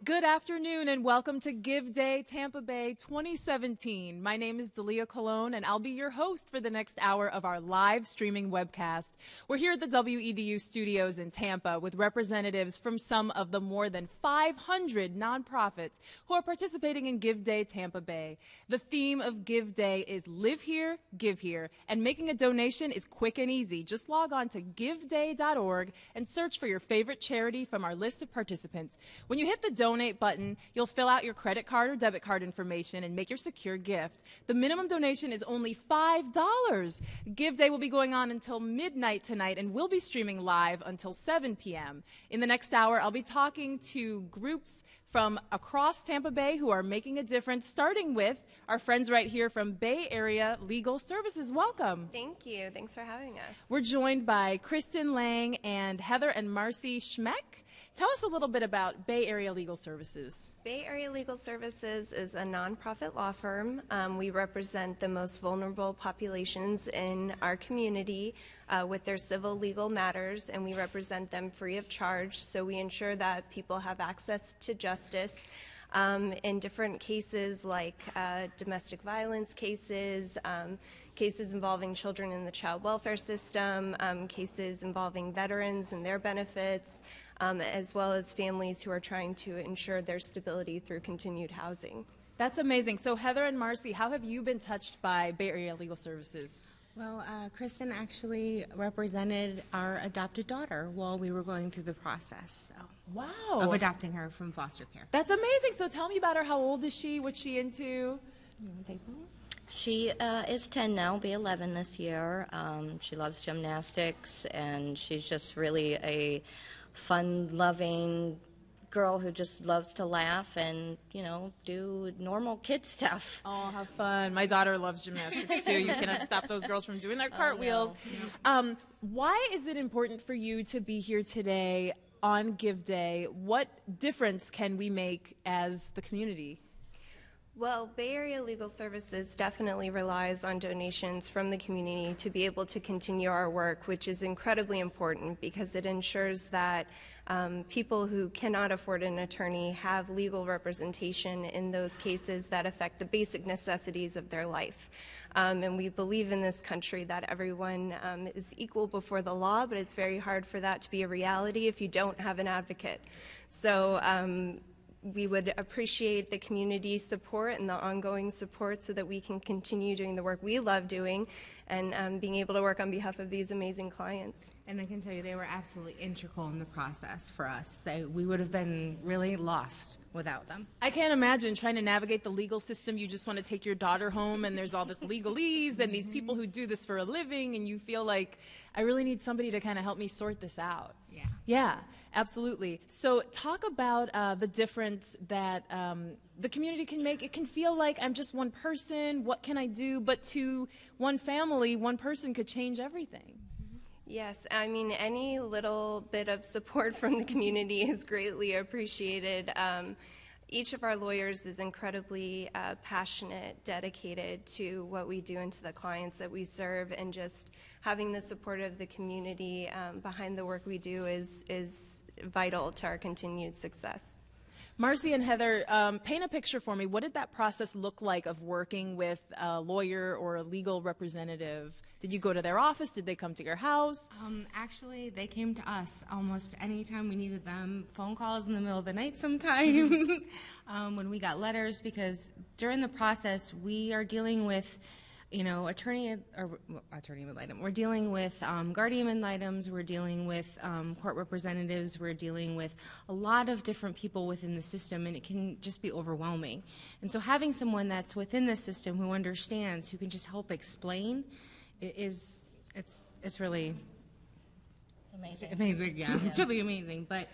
Good afternoon and welcome to Give Day Tampa Bay 2017. My name is Dalia Colon and I'll be your host for the next hour of our live streaming webcast. We're here at the WEDU studios in Tampa with representatives from some of the more than 500 nonprofits who are participating in Give Day Tampa Bay. The theme of Give Day is Live Here, Give Here, and making a donation is quick and easy. Just log on to giveday.org and search for your favorite charity from our list of participants. When you hit the donate button, you'll fill out your credit card or debit card information and make your secure gift. The minimum donation is only $5. Give Day will be going on until midnight tonight and we'll be streaming live until 7 p.m. In the next hour, I'll be talking to groups from across Tampa Bay who are making a difference, starting with our friends right here from Bay Area Legal Services. Welcome. Thank you. Thanks for having us. We're joined by Kristen Lang and Heather and Marcy Schmeck. Tell us a little bit about Bay Area Legal Services. Bay Area Legal Services is a nonprofit law firm. We represent the most vulnerable populations in our community with their civil legal matters, and we represent them free of charge. So we ensure that people have access to justice in different cases like domestic violence cases, cases involving children in the child welfare system, cases involving veterans and their benefits, as well as families who are trying to ensure their stability through continued housing. That's amazing. So Heather and Marcy, how have you been touched by Bay Area Legal Services? Well, Kristen actually represented our adopted daughter while we were going through the process of adopting her from foster care. That's amazing. So tell me about her. How old is she? What's she into? You want to take that? She is 10 now, be 11 this year. She loves gymnastics, and she's just really a fun-loving girl who just loves to laugh and, you know, do normal kid stuff. Oh, how fun. My daughter loves gymnastics, too. You cannot stop those girls from doing their cartwheels. Why is it important for you to be here today on Give Day? What difference can we make as the community? Well, Bay Area Legal Services definitely relies on donations from the community to be able to continue our work, which is incredibly important because it ensures that people who cannot afford an attorney have legal representation in those cases that affect the basic necessities of their life. And we believe in this country that everyone is equal before the law, but it's very hard for that to be a reality if you don't have an advocate. So we would appreciate the community support and the ongoing support so that we can continue doing the work we love doing and being able to work on behalf of these amazing clients. And I can tell you they were absolutely integral in the process for us. We would have been really lost without them. I can't imagine trying to navigate the legal system. You just want to take your daughter home and there's all this legalese and these people who do this for a living and you feel like I really need somebody to kind of help me sort this out. Yeah, absolutely. So talk about the difference that the community can make. It can feel like I'm just one person, what can I do? But to one family, one person could change everything. Yes, I mean, any little bit of support from the community is greatly appreciated. Each of our lawyers is incredibly passionate, dedicated to what we do and to the clients that we serve, and just having the support of the community behind the work we do is vital to our continued success. Marcy and Heather, paint a picture for me. What did that process look like of working with a lawyer or a legal representative? Did you go to their office? Did they come to your house? Actually, they came to us almost any time we needed them. Phone calls in the middle of the night sometimes when we got letters, because during the process we are dealing with attorney ad litem. We're dealing with guardian ad litems. We're dealing with court representatives. We're dealing with a lot of different people within the system, and it can just be overwhelming. And so having someone that's within the system who understands, who can just help explain, it's really amazing. Yeah, it's really amazing. But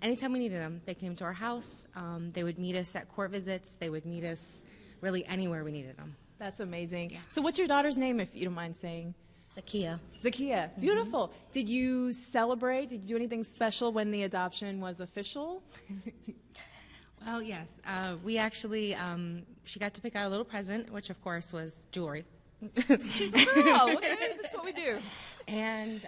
anytime we needed them, they came to our house. They would meet us at court visits. They would meet us really anywhere we needed them. That's amazing. Yeah. So what's your daughter's name, if you don't mind saying? Zakia. Zakia. Beautiful. Mm-hmm. Did you celebrate? Did you do anything special when the adoption was official? Well, yes. We actually, she got to pick out a little present, which of course was jewelry. She's a girl. Okay, that's what we do. And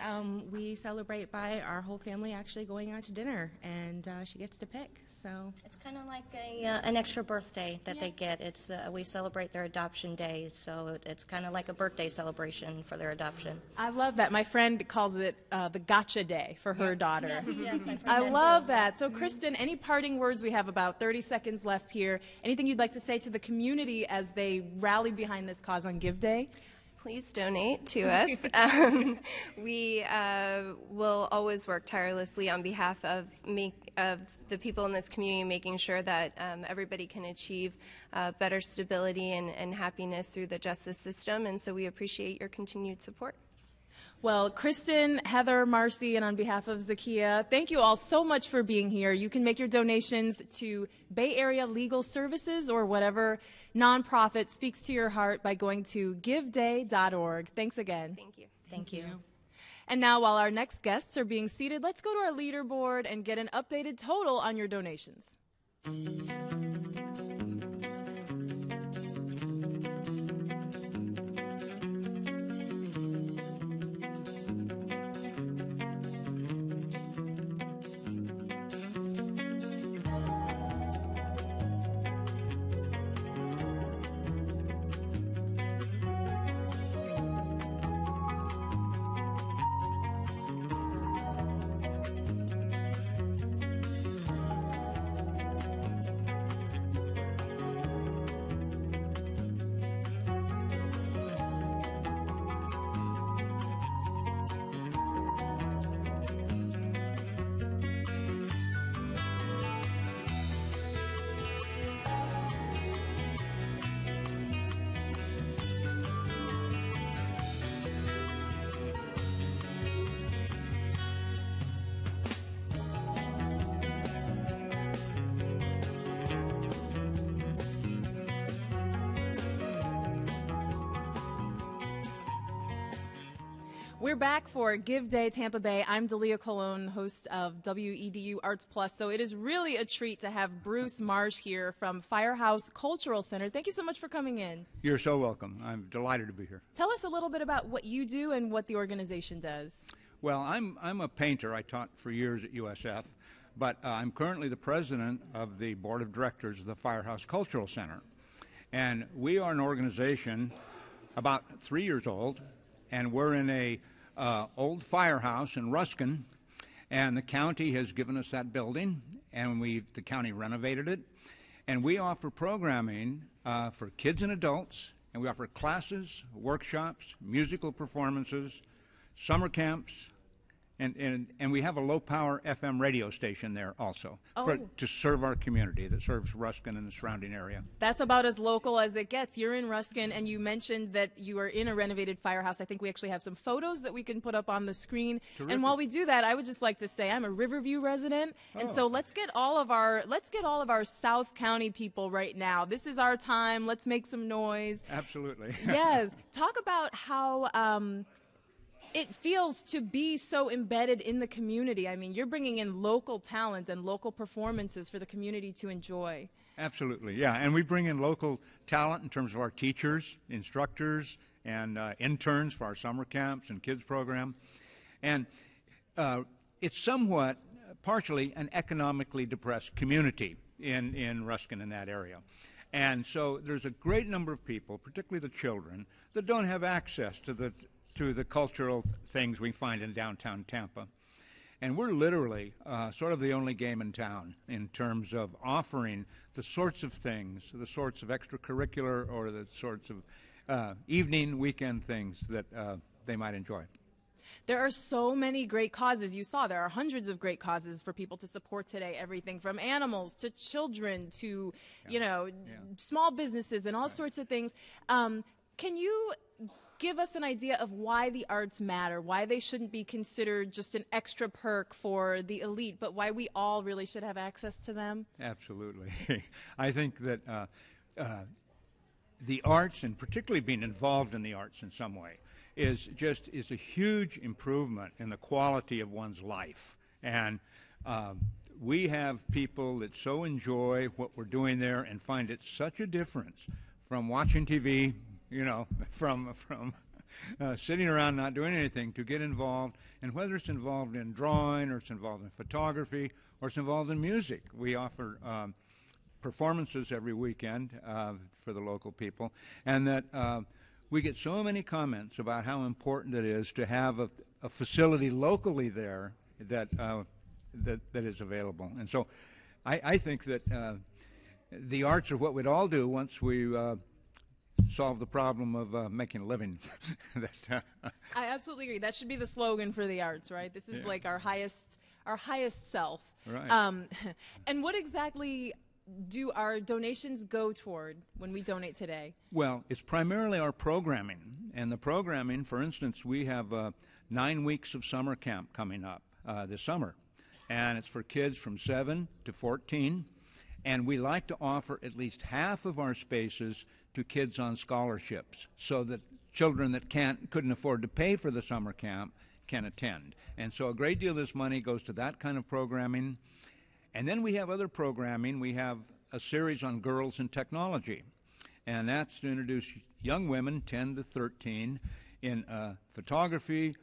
we celebrate by our whole family actually going out to dinner, and she gets to pick. So It's kind of like an extra birthday that they get. It's we celebrate their adoption day, so it's kind of like a birthday celebration for their adoption. I love that. My friend calls it the gotcha day for her daughter. Yes, I've heard I that love too. that. So, Kristen, any parting words? We have about 30 seconds left here. Anything you'd like to say to the community as they rally behind this cause on Give Day? Please donate to us. We will always work tirelessly on behalf of the people in this community, making sure that everybody can achieve better stability and happiness through the justice system. And so we appreciate your continued support. Well, Kristen, Heather, Marcy, and on behalf of Zakia, thank you all so much for being here. You can make your donations to Bay Area Legal Services or whatever nonprofit speaks to your heart by going to giveday.org. Thanks again. Thank you. Thank you. And now, while our next guests are being seated, let's go to our leaderboard and get an updated total on your donations. We're back for Give Day Tampa Bay. I'm Dalia Colon, host of WEDU Arts Plus. So it is really a treat to have Bruce Marsh here from Firehouse Cultural Center. Thank you so much for coming in. You're so welcome. I'm delighted to be here. Tell us a little bit about what you do and what the organization does. Well, I'm a painter. I taught for years at USF, but I'm currently the president of the board of directors of the Firehouse Cultural Center. And we are an organization about 3 years old, and we're in a old firehouse in Ruskin, and the county has given us that building, and the county renovated it, and we offer programming for kids and adults, and we offer classes, workshops, musical performances, summer camps, and we have a low-power FM radio station there also to serve our community that serves Ruskin and the surrounding area. That's about as local as it gets. You're in Ruskin, and you mentioned that you are in a renovated firehouse. I think we actually have some photos that we can put up on the screen. Terrific. And while we do that, I would just like to say I'm a Riverview resident, and so let's get all of our South County people right now. This is our time. Let's make some noise. Absolutely. Yes. Talk about how it feels to be so embedded in the community. I mean, you're bringing in local talent and local performances for the community to enjoy. Absolutely, yeah. And we bring in local talent in terms of our teachers, instructors, and interns for our summer camps and kids program. And it's somewhat, partially, an economically depressed community in Ruskin in that area. And so there's a great number of people, particularly the children, that don't have access to the cultural things we find in downtown Tampa. And we're literally sort of the only game in town in terms of offering the sorts of things, the sorts of extracurricular or the sorts of evening, weekend things that they might enjoy. There are so many great causes. You saw there are hundreds of great causes for people to support today, everything from animals to children to, small businesses and all sorts of things. Can you give us an idea of why the arts matter, why they shouldn't be considered just an extra perk for the elite, but why we all really should have access to them? Absolutely. I think that the arts, and particularly being involved in the arts in some way, is a huge improvement in the quality of one's life. And we have people that so enjoy what we're doing there and find it such a difference from watching TV, you know, from sitting around not doing anything to get involved, and whether it's involved in drawing or it's involved in photography or it's involved in music. We offer performances every weekend for the local people, and that we get so many comments about how important it is to have a facility locally there that is available. And so I think that the arts are what we'd all do once we solve the problem of making a living. I absolutely agree. That should be the slogan for the arts, right? This is like our highest self. Right. And what exactly do our donations go toward when we donate today? Well, it's primarily our programming. And the programming, for instance, we have 9 weeks of summer camp coming up this summer. And it's for kids from 7 to 14. And we like to offer at least half of our spaces to kids on scholarships so that children that couldn't afford to pay for the summer camp can attend. And so a great deal of this money goes to that kind of programming. And then we have other programming. We have a series on girls and technology. And that's to introduce young women, 10 to 13, in photography,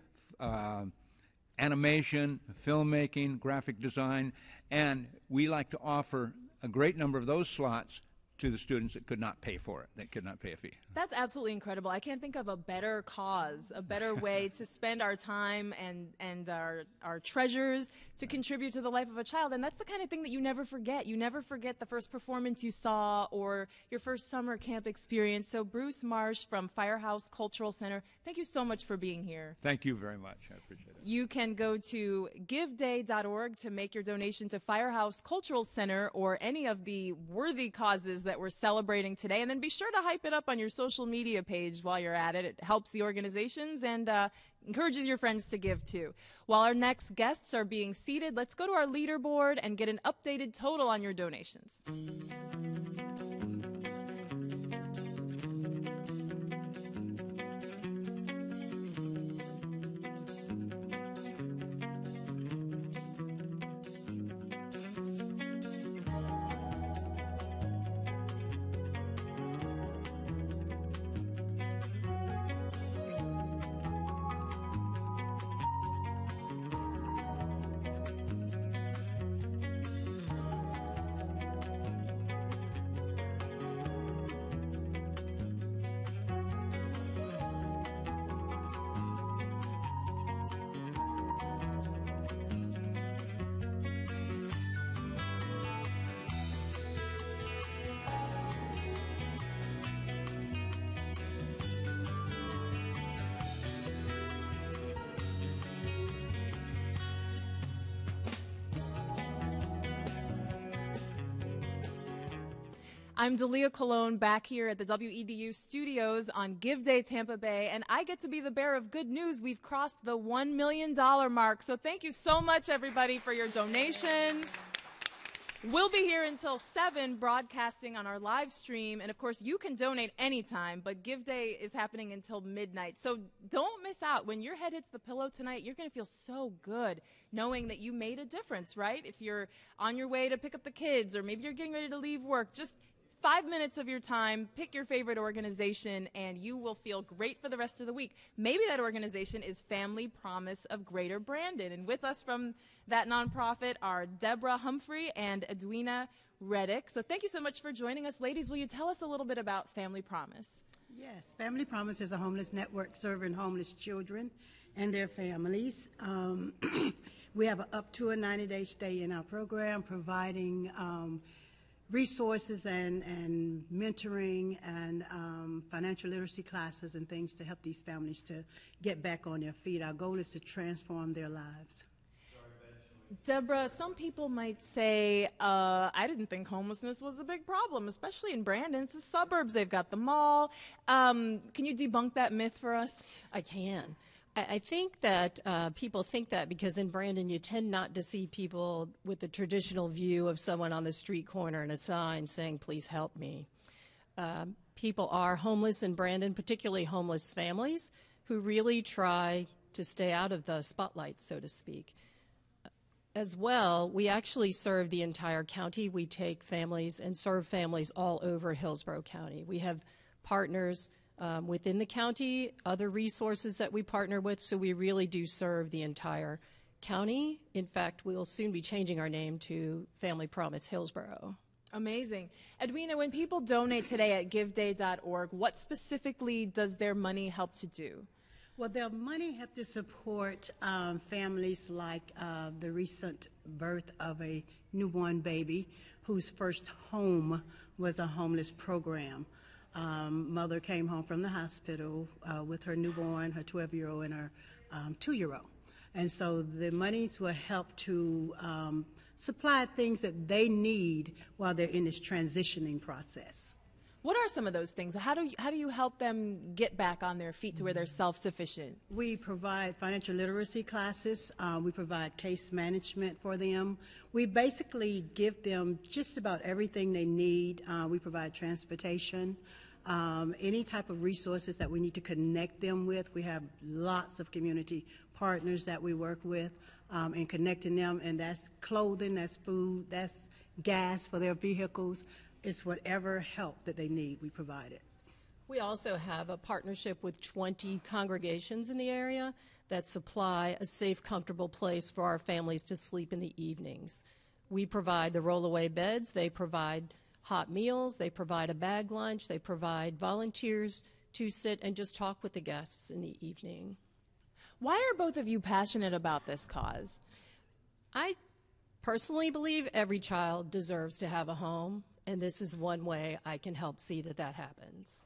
animation, filmmaking, graphic design. And we like to offer a great number of those slots to the students that could not pay for it, that could not pay a fee. That's absolutely incredible. I can't think of a better cause, a better way to spend our time and our treasures to contribute to the life of a child. And that's the kind of thing that you never forget. You never forget the first performance you saw or your first summer camp experience. So Bruce Marsh from Firehouse Cultural Center, thank you so much for being here. Thank you very much. I appreciate it. You can go to giveday.org to make your donation to Firehouse Cultural Center or any of the worthy causes that we're celebrating today. And then be sure to hype it up on your social media page while you're at it. It helps the organizations and encourages your friends to give too. While our next guests are being seated, let's go to our leaderboard and get an updated total on your donations. I'm Dalia Colon back here at the WEDU studios on Give Day Tampa Bay, and I get to be the bearer of good news. We've crossed the $1 million mark, so thank you so much, everybody, for your donations. We'll be here until 7 broadcasting on our live stream, and of course you can donate anytime, but Give Day is happening until midnight, so don't miss out. When your head hits the pillow tonight, you're going to feel so good knowing that you made a difference, right? If you're on your way to pick up the kids, or maybe you're getting ready to leave work, just 5 minutes of your time, pick your favorite organization, and you will feel great for the rest of the week. Maybe that organization is Family Promise of Greater Brandon. And with us from that nonprofit are Deborah Humphrey and Edwina Reddick. So thank you so much for joining us. Ladies, will you tell us a little bit about Family Promise? Yes, Family Promise is a homeless network serving homeless children and their families. We have up to a 90-day stay in our program, providing resources and mentoring and financial literacy classes and things to help these families to get back on their feet. Our goal is to transform their lives. Deborah, some people might say, I didn't think homelessness was a big problem, especially in Brandon. It's the suburbs. They've got the mall. Can you debunk that myth for us? I can. I think that people think that because in Brandon you tend not to see people with the traditional view of someone on the street corner and a sign saying, please help me. People are homeless in Brandon, particularly homeless families, who really try to stay out of the spotlight, so to speak. As well, we actually serve the entire county. We take families and serve families all over Hillsborough County. We have partners within the county, other resources that we partner with, so we really do serve the entire county. In fact, we will soon be changing our name to Family Promise Hillsborough. Amazing. Edwina, when people donate today at giveday.org, what specifically does their money help to do? Well, their money have to support families like the recent birth of a newborn baby whose first home was a homeless program. Mother came home from the hospital with her newborn, her 12-year-old, and her 2-year-old. And so the monies will help to supply things that they need while they're in this transitioning process. What are some of those things? How do you help them get back on their feet to where they're self-sufficient? We provide financial literacy classes. We provide case management for them. We basically give them just about everything they need. We provide transportation, any type of resources that we need to connect them with. We have lots of community partners that we work with in connecting them, and that's clothing, that's food, that's gas for their vehicles. It's whatever help that they need, we provide it. We also have a partnership with 20 congregations in the area that supply a safe, comfortable place for our families to sleep in the evenings. We provide the rollaway beds, they provide hot meals, they provide a bag lunch, they provide volunteers to sit and just talk with the guests in the evening. Why are both of you passionate about this cause? I personally believe every child deserves to have a home, and this is one way I can help see that that happens.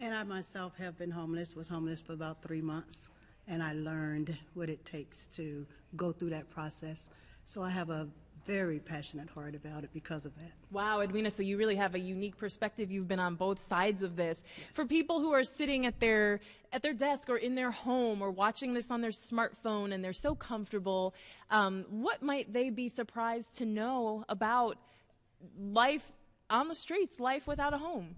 And I myself have been homeless, was homeless for about 3 months, and I learned what it takes to go through that process. So I have a very passionate heart about it because of that. Wow, Edwina, so you really have a unique perspective. You've been on both sides of this. Yes. For people who are sitting at their desk or in their home or watching this on their smartphone and they're so comfortable, what might they be surprised to know about life on the streets, life without a home?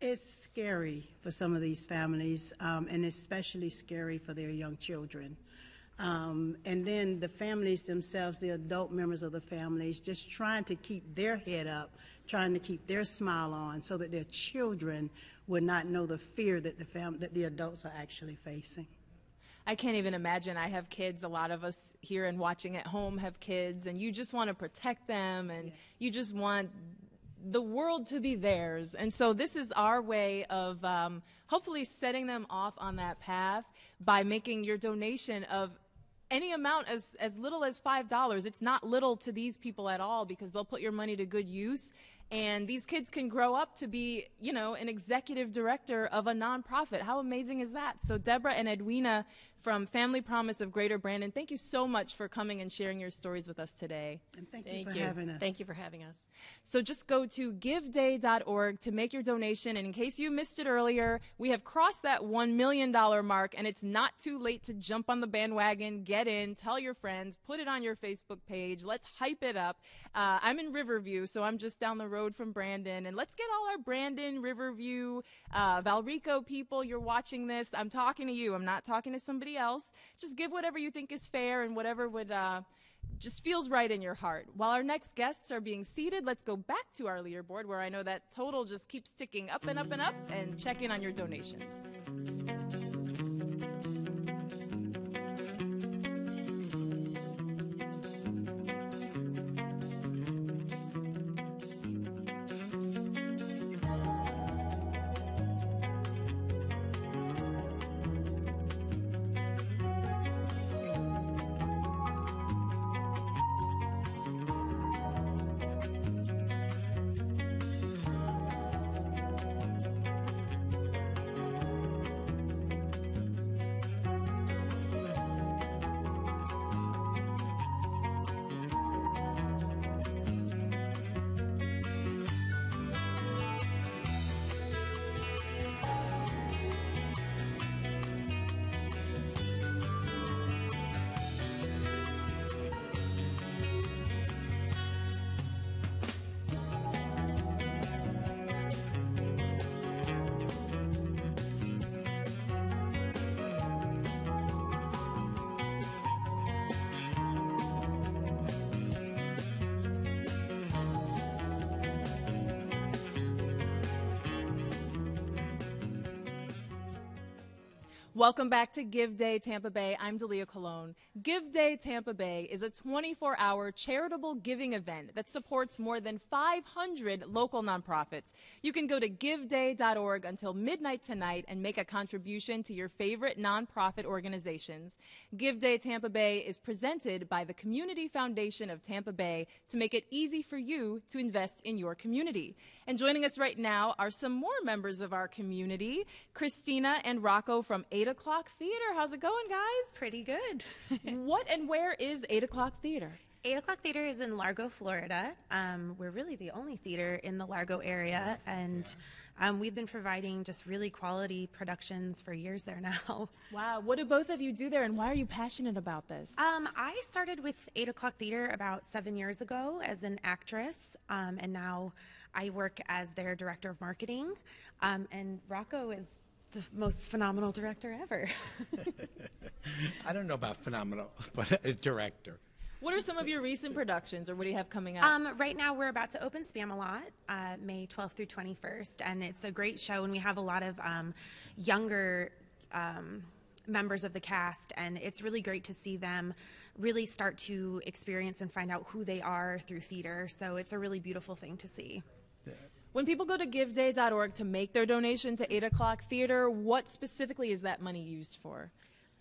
It's scary for some of these families, and especially scary for their young children. And then the families themselves, the adult members of the families, just trying to keep their head up, trying to keep their smile on so that their children would not know the fear that the adults are actually facing. I can't even imagine. I have kids. A lot of us here and watching at home have kids, and you just want to protect them, and yes, you just want the world to be theirs. And so this is our way of hopefully setting them off on that path by making your donation of any amount as little as $5. It's not little to these people at all because they'll put your money to good use. And these kids can grow up to be, you know, an executive director of a nonprofit. How amazing is that? So Deborah and Edwina from Family Promise of Greater Brandon, thank you so much for coming and sharing your stories with us today. And thank you for having us. Thank you for having us. So just go to giveday.org to make your donation. And in case you missed it earlier, we have crossed that $1 million mark, and it's not too late to jump on the bandwagon, get in, tell your friends, put it on your Facebook page. Let's hype it up. I'm in Riverview, so I'm just down the road from Brandon. And let's get all our Brandon, Riverview, Valrico people, you're watching this. I'm talking to you. I'm not talking to somebody else. Just give whatever you think is fair and whatever would just feels right in your heart. While our next guests are being seated, let's go back to our leaderboard where I know that total just keeps ticking up and up and up, and check in on your donations. Welcome back to Give Day Tampa Bay. I'm Delia Colon. Give Day Tampa Bay is a 24-hour charitable giving event that supports more than 500 local nonprofits. You can go to giveday.org until midnight tonight and make a contribution to your favorite nonprofit organizations. Give Day Tampa Bay is presented by the Community Foundation of Tampa Bay to make it easy for you to invest in your community. And joining us right now are some more members of our community, Christina and Rocco from 8 O'Clock Theater. How's it going, guys? Pretty good. What and where is 8 O'Clock Theater? 8 O'Clock Theater is in Largo, Florida. We're really the only theater in the Largo area, and we've been providing just really quality productions for years there now. Wow. What do both of you do there, and why are you passionate about this? I started with 8 O'Clock Theater about 7 years ago as an actress, and now I work as their director of marketing, and Rocco is the most phenomenal director ever. I don't know about phenomenal, but a director. What are some of your recent productions, or what do you have coming up? Right now we're about to open Spamalot, May 12th through 21st, and it's a great show, and we have a lot of younger members of the cast, and it's really great to see them really start to experience and find out who they are through theater, so it's a really beautiful thing to see. When people go to giveday.org to make their donation to 8 O'Clock Theater, what specifically is that money used for?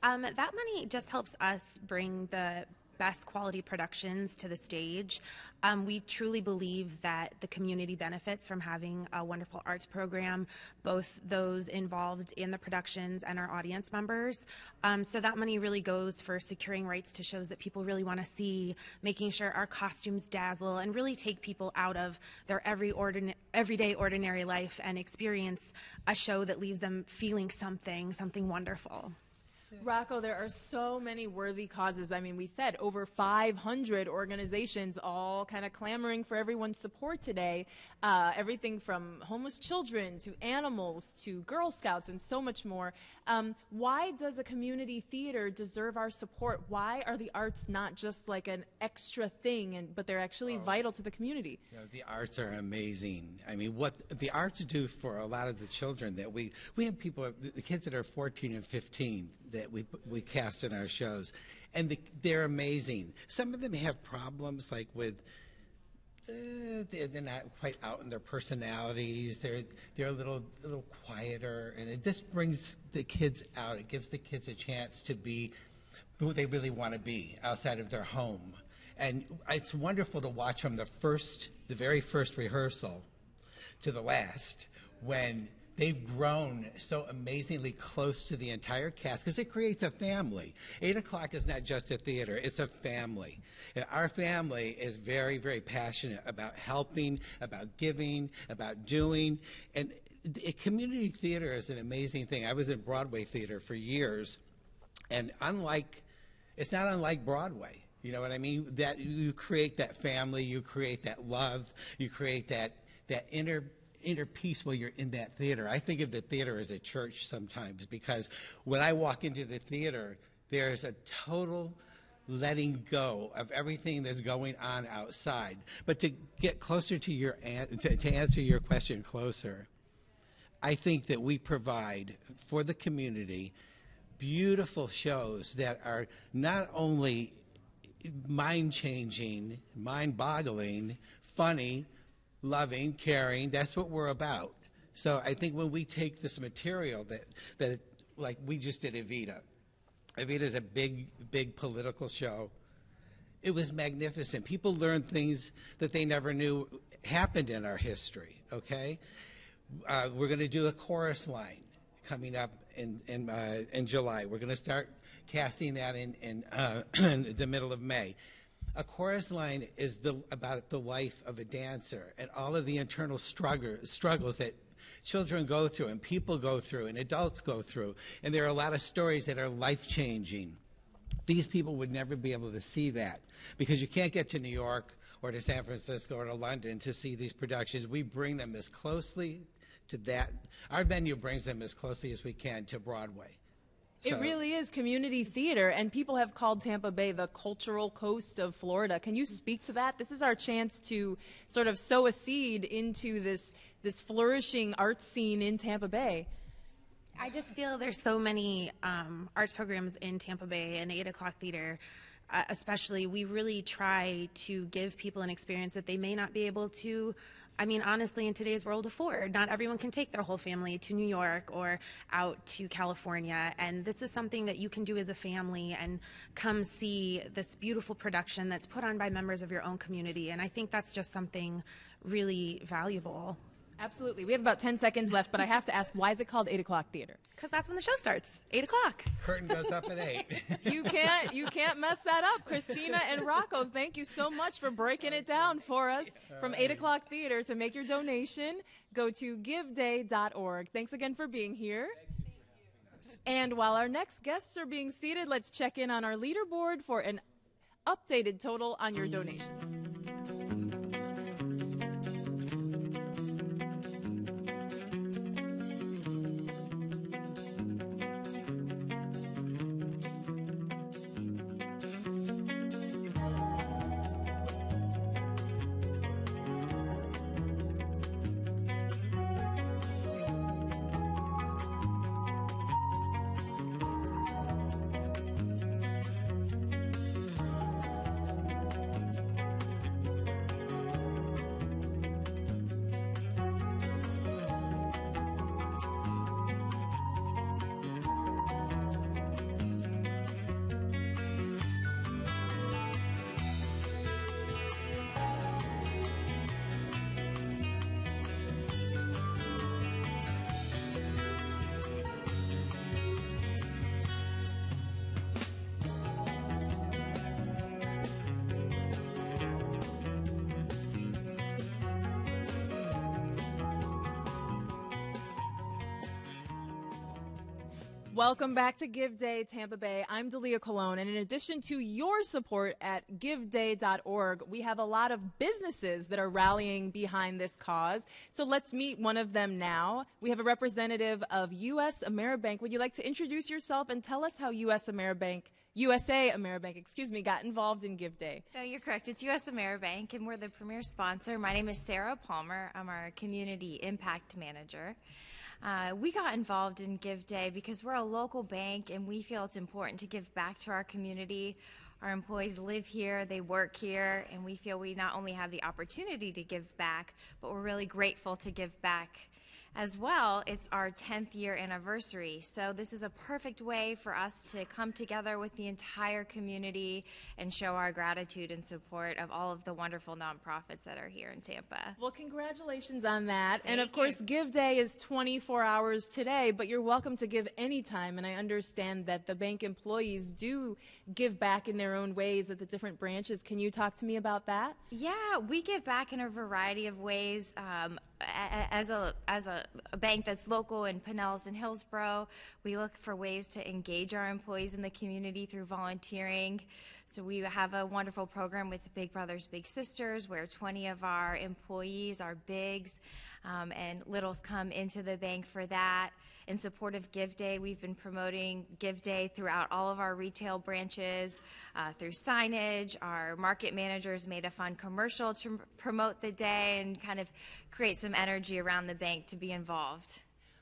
That money just helps us bring the best quality productions to the stage. We truly believe that the community benefits from having a wonderful arts program, both those involved in the productions and our audience members. So that money really goes for securing rights to shows that people really want to see, making sure our costumes dazzle, and really take people out of their everyday ordinary life and experience a show that leaves them feeling something wonderful. Rocco, there are so many worthy causes. I mean, we said over 500 organizations all kind of clamoring for everyone's support today. Everything from homeless children to animals to Girl Scouts and so much more. Why does a community theater deserve our support? Why are the arts not just like an extra thing, but they're actually vital to the community? You know, the arts are amazing. I mean, what the arts do for a lot of the children that we have people, the kids that are 14 and 15 that we cast in our shows, and they're amazing. Some of them have problems like with they're not quite out in their personalities. They're a little quieter, and this brings the kids out. It gives the kids a chance to be who they really want to be outside of their home. And it's wonderful to watch from the very first rehearsal to the last, when they've grown so amazingly close to the entire cast, because it creates a family. 8 O'Clock is not just a theater, it's a family. And our family is very, very passionate about helping, about giving, about doing. And community theater is an amazing thing. I was in Broadway theater for years, and it's not unlike Broadway. You know what I mean? That you create that family, you create that love, you create that inner peace while you're in that theater. I think of the theater as a church sometimes, because when I walk into the theater, there's a total letting go of everything that's going on outside. But to get closer to to answer your question closer, I think that we provide for the community beautiful shows that are not only mind-changing, mind-boggling, funny, loving, caring. That's what we're about. So I think when we take this material that like we just did Evita. Evita is a big political show. It was magnificent. People learned things that they never knew happened in our history. Okay, we're going to do a chorus line coming up in July. We're going to start casting that in the middle of May. A chorus line is about the life of a dancer and all of the internal struggles that children go through and people go through and adults go through. And there are a lot of stories that are life-changing. These people would never be able to see that because you can't get to New York or to San Francisco or to London to see these productions. We bring them as closely to that. Our venue brings them as closely as we can to Broadway. It really is community theater, and people have called Tampa Bay the cultural coast of Florida. Can you speak to that? This is our chance to sort of sow a seed into this flourishing art scene in Tampa Bay. I just feel there's so many arts programs in Tampa Bay and 8 o'clock theater. Especially, we really try to give people an experience that they may not be able to, I mean, honestly, in today's world, afford. Not everyone can take their whole family to New York or out to California, and this is something that you can do as a family and come see this beautiful production that's put on by members of your own community, and I think that's just something really valuable. Absolutely. We have about 10 seconds left, but I have to ask, why is it called 8 o'clock theater? Because that's when the show starts, 8 o'clock. Curtain goes up at 8. You can't mess that up. Christina and Rocco, thank you so much for breaking it down for us. From 8 o'clock theater, to make your donation, go to giveday.org. Thanks again for being here. And while our next guests are being seated, let's check in on our leaderboard for an updated total on your donations. Welcome back to Give Day Tampa Bay. I'm Dalia Colon, and in addition to your support at giveday.org, we have a lot of businesses that are rallying behind this cause. So let's meet one of them now. We have a representative of U.S. AmeriBank. Would you like to introduce yourself and tell us how USA AmeriBank, got involved in Give Day? No, you're correct. It's U.S. AmeriBank, and we're the premier sponsor. My name is Sarah Palmer. I'm our Community Impact Manager. We got involved in Give Day because we're a local bank and we feel it's important to give back to our community. Our employees live here, they work here, and we feel we not only have the opportunity to give back, but we're really grateful to give back as well. It's our 10th year anniversary, so this is a perfect way for us to come together with the entire community and show our gratitude and support of all of the wonderful nonprofits that are here in Tampa. Well, congratulations on that. And of course, Give Day is 24 hours today, but you're welcome to give anytime. And I understand that the bank employees do give back in their own ways at the different branches. Can you talk to me about that? Yeah, we give back in a variety of ways. As a bank that's local in Pinellas and Hillsborough, we look for ways to engage our employees in the community through volunteering. So we have a wonderful program with Big Brothers Big Sisters, where 20 of our employees are bigs, and littles come into the bank for that. In support of Give Day, we've been promoting Give Day throughout all of our retail branches through signage. Our market managers made a fun commercial to promote the day and kind of create some energy around the bank to be involved.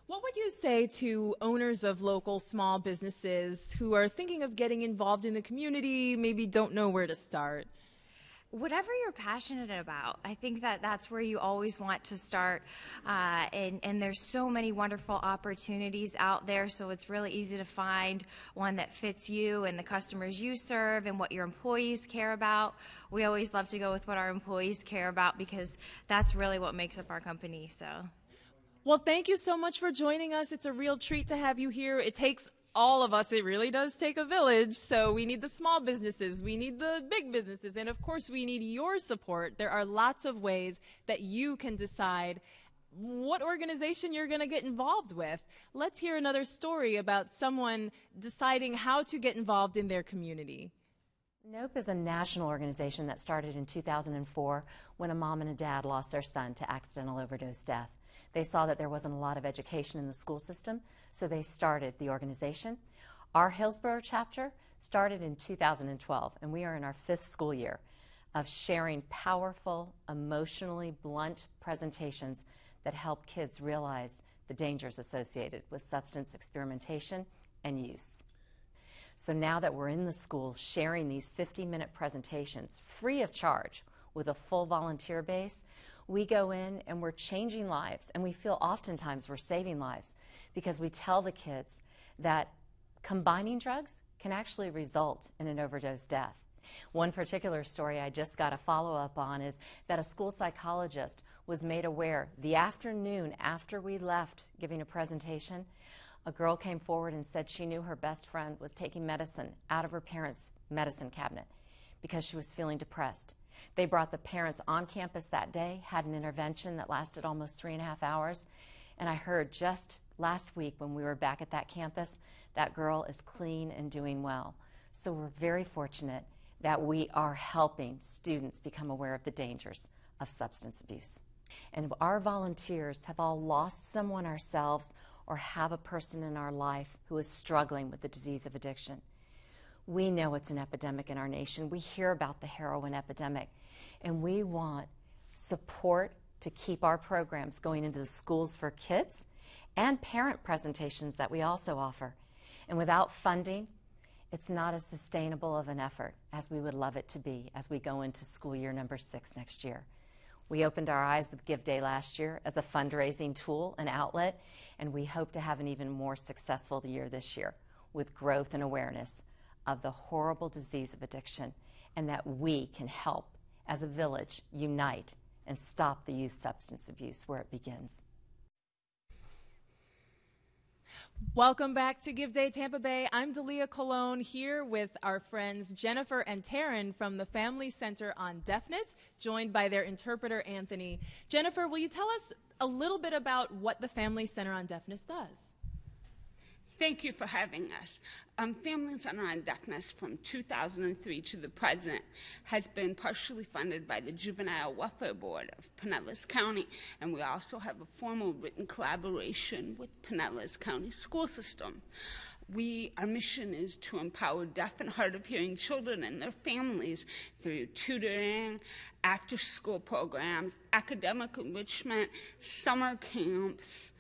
What would you say to owners of local small businesses who are thinking of getting involved in the community, maybe don't know where to start? Whatever you're passionate about, I think that that's where you always want to start, and there's so many wonderful opportunities out there, so it's really easy to find one that fits you and the customers you serve and what your employees care about. We always love to go with what our employees care about because that's really what makes up our company. So, well, thank you so much for joining us. It's a real treat to have you here. It takes all of us. It really does take a village. So we need the small businesses, we need the big businesses, and of course we need your support. There are lots of ways that you can decide what organization you're going to get involved with. Let's hear another story about someone deciding how to get involved in their community. NOPE is a national organization that started in 2004 when a mom and a dad lost their son to accidental overdose death. They saw that there wasn't a lot of education in the school system, so they started the organization. Our Hillsborough chapter started in 2012, and we are in our 5th school year of sharing powerful, emotionally blunt presentations that help kids realize the dangers associated with substance experimentation and use. So now that we're in the schools sharing these 50-minute presentations free of charge with a full volunteer base, we go in and we're changing lives, and we feel oftentimes we're saving lives because we tell the kids that combining drugs can actually result in an overdose death. One particular story I just got a follow-up on is that a school psychologist was made aware the afternoon after we left giving a presentation, a girl came forward and said she knew her best friend was taking medicine out of her parents' medicine cabinet because she was feeling depressed. They brought the parents on campus that day, had an intervention that lasted almost 3.5 hours, and I heard just last week when we were back at that campus, that girl is clean and doing well. So we're very fortunate that we are helping students become aware of the dangers of substance abuse. And our volunteers have all lost someone ourselves or have a person in our life who is struggling with the disease of addiction. We know it's an epidemic in our nation. We hear about the heroin epidemic, and we want support to keep our programs going into the schools for kids and parent presentations that we also offer. And without funding, it's not as sustainable of an effort as we would love it to be as we go into school year number 6 next year. We opened our eyes with Give Day last year as a fundraising tool and outlet, and we hope to have an even more successful year this year with growth and awareness of the horrible disease of addiction, and that we can help as a village unite and stop the youth substance abuse where it begins. Welcome back to Give Day Tampa Bay. I'm Dalia Colon here with our friends Jennifer and Taryn from the Family Center on Deafness, joined by their interpreter, Anthony. Jennifer, will you tell us a little bit about what the Family Center on Deafness does? Thank you for having us. Family Center on Deafness from 2003 to the present has been partially funded by the Juvenile Welfare Board of Pinellas County, and we also have a formal written collaboration with Pinellas County School System. Our mission is to empower deaf and hard of hearing children and their families through tutoring, after-school programs, academic enrichment, summer camps,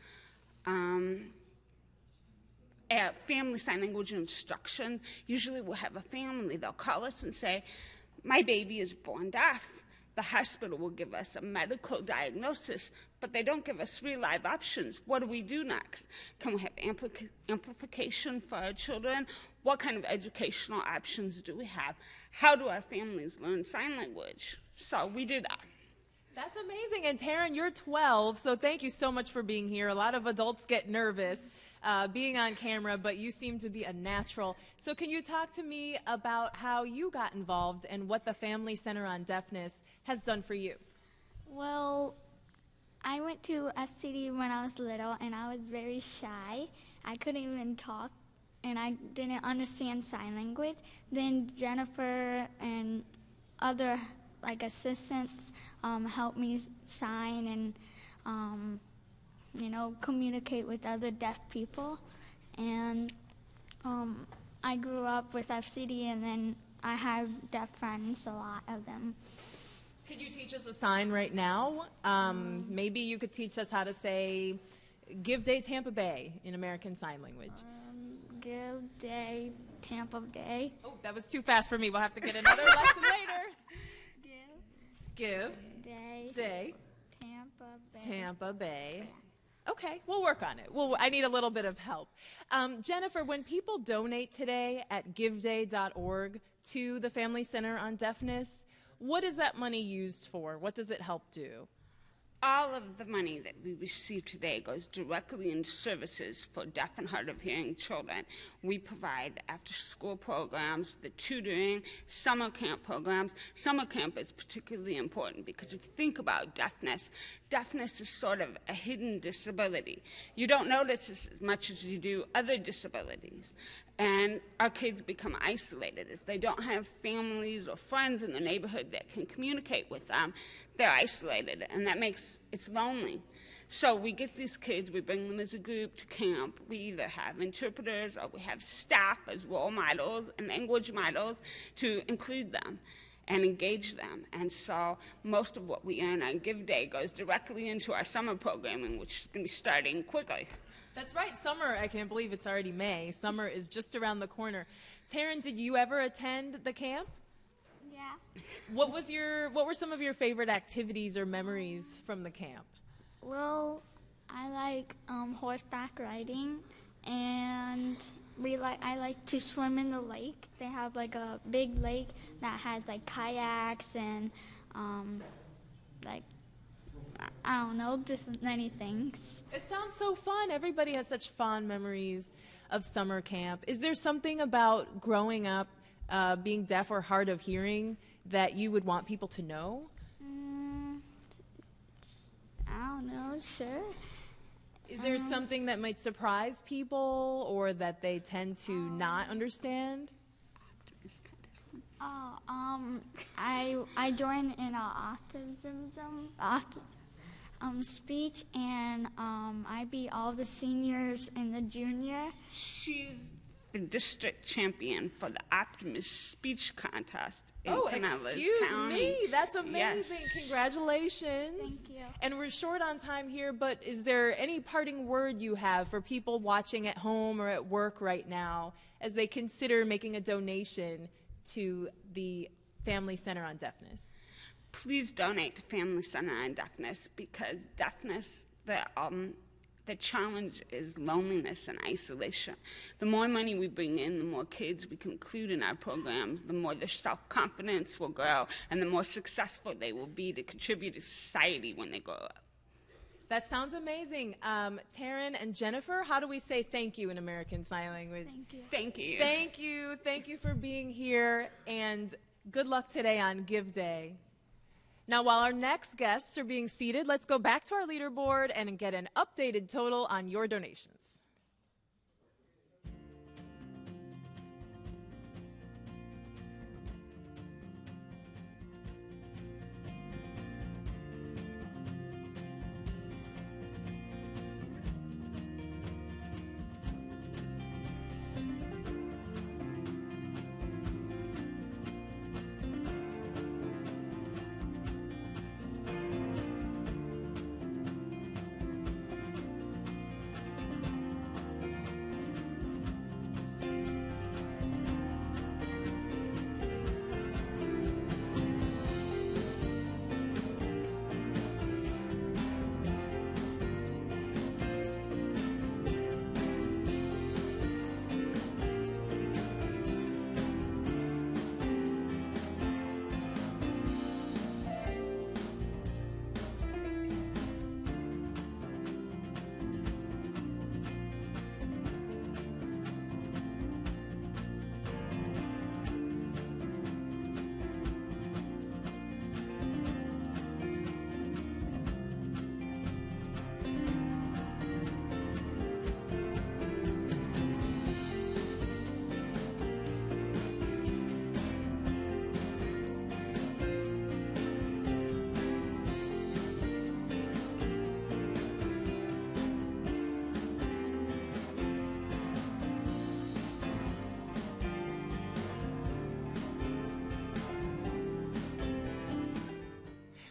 family sign language instruction. Usually we'll have a family, they'll call us and say, my baby is born deaf. The hospital will give us a medical diagnosis, but they don't give us 3 live options. What do we do next? Can we have amplification for our children? What kind of educational options do we have? How do our families learn sign language? So we do that. That's amazing. And Taryn, you're 12, so thank you so much for being here. A lot of adults get nervous being on camera, but you seem to be a natural. So can you talk to me about how you got involved and what the Family Center on Deafness has done for you? Well, I went to SCD when I was little, and I was very shy. I couldn't even talk, and I didn't understand sign language. Then Jennifer and other assistants helped me sign and communicate with other deaf people. And I grew up with FCD, and then I have deaf friends, a lot of them. Could you teach us a sign right now? Maybe you could teach us how to say Give Day Tampa Bay in American Sign Language. Give Day Tampa Bay. Oh, that was too fast for me. We'll have to get another lesson later. Give Day Tampa Bay. Okay, we'll work on it. Well, I need a little bit of help. Jennifer, when people donate today at giveday.org to the Family Center on Deafness, what is that money used for? What does it help do? All of the money that we receive today goes directly into services for deaf and hard of hearing children. We provide after-school programs, the tutoring, summer camp programs. Summer camp is particularly important because if you think about deafness, deafness is sort of a hidden disability. You don't notice this as much as you do other disabilities. And our kids become isolated. If they don't have families or friends in the neighborhood that can communicate with them, they're isolated, and that makes it lonely. So we get these kids, we bring them as a group to camp. We either have interpreters or we have staff as role models and language models to include them. and engage them. And so most of what we earn on Give Day goes directly into our summer programming, which is going to be starting quickly. That's right. Summer, I can't believe it's already May. Summer is just around the corner. Taryn, did you ever attend the camp? Yeah. What were some of your favorite activities or memories from the camp? Well, I like horseback riding, and I like to swim in the lake. They have like a big lake that has like kayaks and like, I don't know, just many things. It sounds so fun. Everybody has such fond memories of summer camp. Is there something about growing up being deaf or hard of hearing that you would want people to know? I don't know, sure. Is there something that might surprise people or that they tend to not understand? I joined in an autism speech, and I beat all the seniors in the junior. She's the district champion for the Optimus Speech Contest in Pinellas excuse County. me. That's amazing. Yes. Thank Congratulations. you. And we're short on time here, but is there any parting word you have for people watching at home or at work right now as they consider making a donation to the Family Center on Deafness? Please donate to Family Center on Deafness, because deafness, the challenge is loneliness and isolation. The more money we bring in, the more kids we can include in our programs, the more their self-confidence will grow, and the more successful they will be to contribute to society when they grow up. That sounds amazing. Taryn and Jennifer, how do we say thank you in American Sign Language? Thank you. Thank you. Thank you. Thank you for being here, and good luck today on Give Day. Now, while our next guests are being seated, let's go back to our leaderboard and get an updated total on your donations.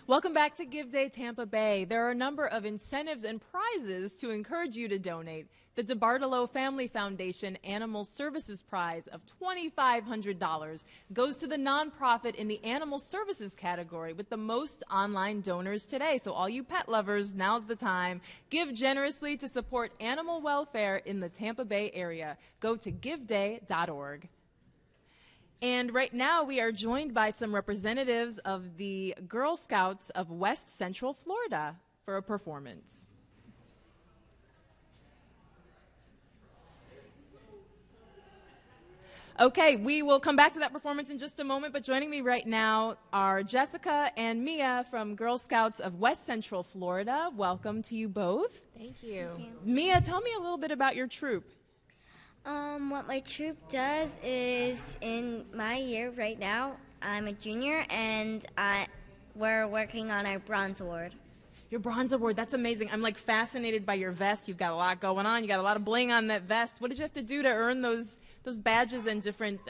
Welcome back to Give Day Tampa Bay. There are a number of incentives and prizes to encourage you to donate. The DeBartolo Family Foundation Animal Services Prize of $2,500 goes to the nonprofit in the Animal Services category with the most online donors today. So all you pet lovers, now's the time. Give generously to support animal welfare in the Tampa Bay area. Go to giveday.org. And right now we are joined by some representatives of the Girl Scouts of West Central Florida for a performance. Okay, we will come back to that performance in just a moment, but joining me right now are Jessica and Mia from Girl Scouts of West Central Florida. Welcome to you both. Thank you. Thank you. Mia, tell me a little bit about your troop. What my troop does is, in my year right now, I'm a junior, and we're working on our bronze award. Your bronze award, that's amazing. I'm like fascinated by your vest. You've got a lot going on. You got a lot of bling on that vest. What did you have to do to earn those those badges and different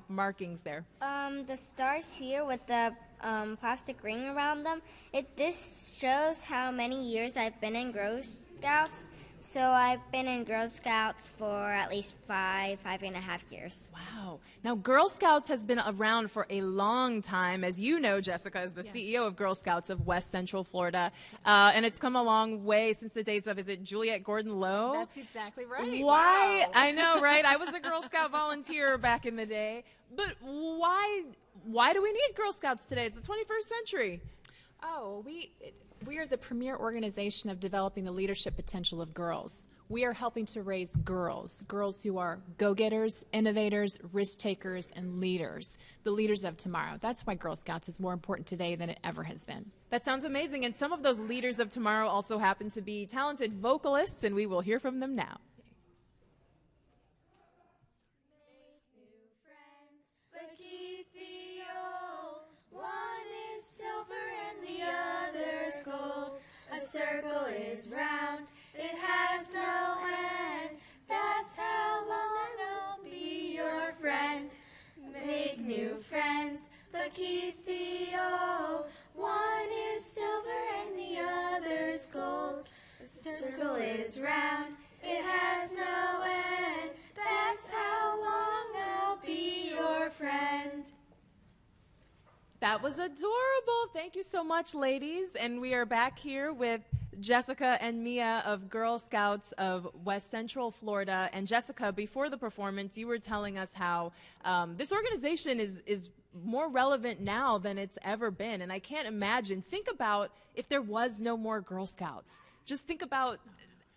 markings there? The stars here with the plastic ring around them, this shows how many years I've been in Girl Scouts. So I've been in Girl Scouts for at least 5.5 years. Wow. Now, Girl Scouts has been around for a long time. As you know, Jessica is the CEO of Girl Scouts of West Central Florida. And it's come a long way since the days of, is it Juliette Gordon-Low? That's exactly right. Why? Wow. I know, right? I was a Girl Scout volunteer back in the day. But why do we need Girl Scouts today? It's the 21st century. Oh, we are the premier organization of developing the leadership potential of girls. We are helping to raise girls who are go-getters, innovators, risk-takers, and leaders, the leaders of tomorrow. That's why Girl Scouts is more important today than it ever has been. That sounds amazing. And some of those leaders of tomorrow also happen to be talented vocalists, and we will hear from them now. A circle is round, it has no end. That's how long I'll be your friend. Make new friends, but keep the old. One is silver and the other's gold. A circle is round, it has no end. That's how long I'll be your friend. That was adorable. Thank you so much, ladies. And we are back here with Jessica and Mia of Girl Scouts of West Central Florida. And Jessica, before the performance, you were telling us how this organization is more relevant now than it's ever been. And I can't imagine. Think about if there was no more Girl Scouts. Just think about